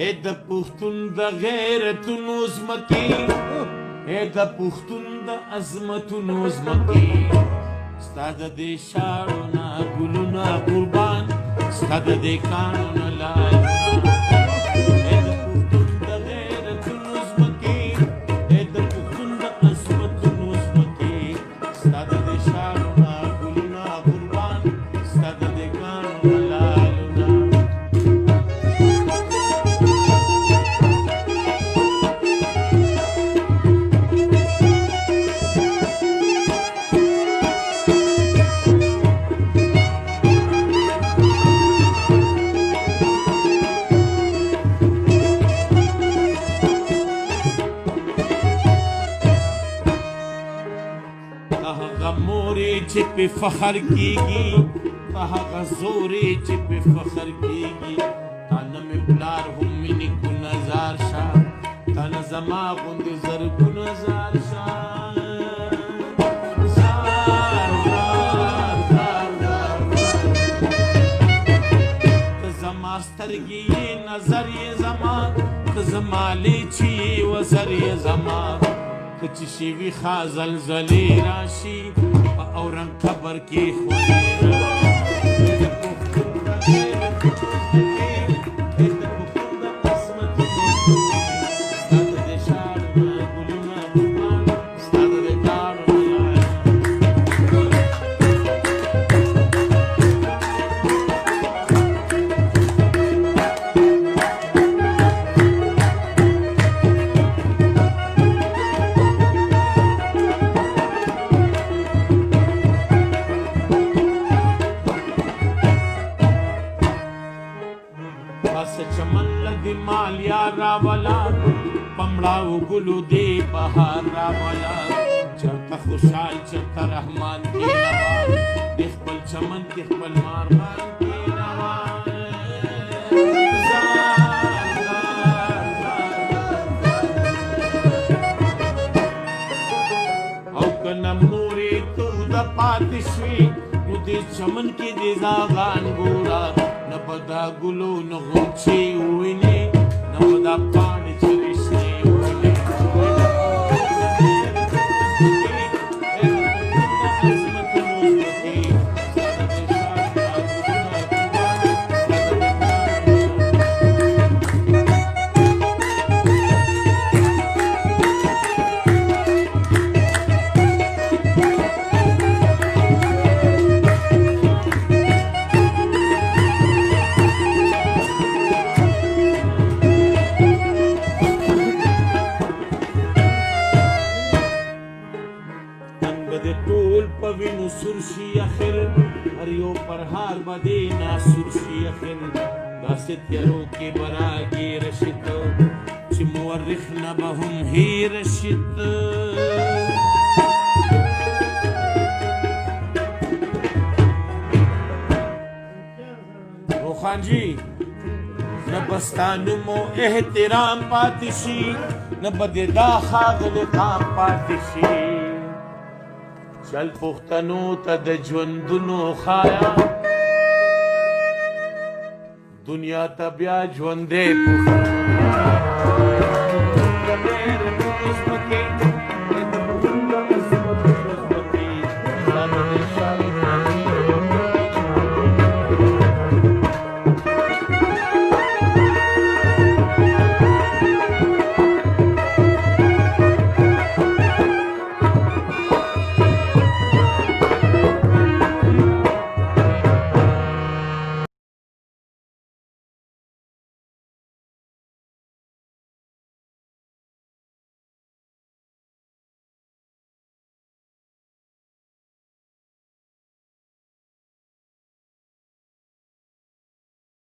اے د پښتون د غیرتونو زمکې، اے د پښتون د عظمتونو زمکې، ستا د دې شاړو نه ګلونه قربان، ستا د دې کاڼو نه لالونه، اے د پښتون د غیرتونو زمکې، اے د پښتون د عظمتونو زمکې، ستا د دې شاړو نه ګلونه قربان، ستا د دې کاڼو نه لالونه. چې په فخر کیږي په هغه زورې چې په فخر کیږي، تا نه مې پلار هم مې نیکو نظر شه، تا نه زما غوندې زرګونه زار شه، زار زار زار زار ته زما سترګې یې نظر یې زما، ته زما لیچې یې وزر یې زما، که چې شي وي ښه زلزلې راشي په اورنګ قبر کې خولې راشي، د پښتون د غیرتونو زمکې، د پښتون د عظمتونو زمکې، ستا د دې شاړو نه ګلونه قربان، ستا د دې کاڼو نه لالونه. چمن لدی مالیا راولا، پمړاو ګلو دی بهار راولا، چرته خوشحال چرته رحمان کی روان، د خپل چمن کې خپل مارغان کی روان، زار زار زار او کنه مورې تو د پاتې شوي نو دې چمن کې دې زاغان ګورا، نه به دا ګلو نه غونچې ووینې، نه به دا پاڼې چې رشنې ووینې. وینو سرشي اخر هر یو پرهار بدې ناسور شي اخر، داسې تیارو کې براګې رشد چې مورخ نه به هم هیر شد. روخان جي نه به ستا نوم و احترام پاتې شي، نه به دې دا ښاغلی قام پاتې شي، چل پښتنو ته د ژوندونو ښایه، دنیا ته بیا ژوندی پښتون.